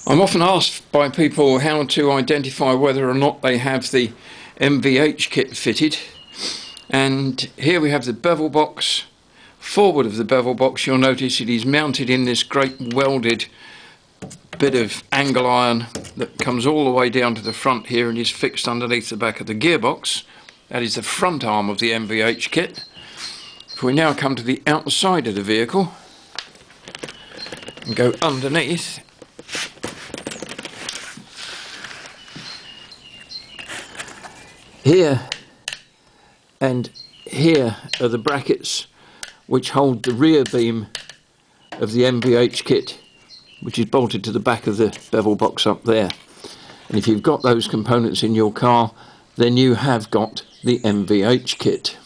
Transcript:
I'm often asked by people how to identify whether or not they have the NVH kit fitted, and here we have the bevel box. Forward of the bevel box, you'll notice it is mounted in this great welded bit of angle iron that comes all the way down to the front here and is fixed underneath the back of the gearbox. That is the front arm of the NVH kit. If we now come to the outside of the vehicle and go underneath, here and here are the brackets which hold the rear beam of the NVH kit, which is bolted to the back of the bevel box up there. And if you've got those components in your car, then you have got the NVH kit.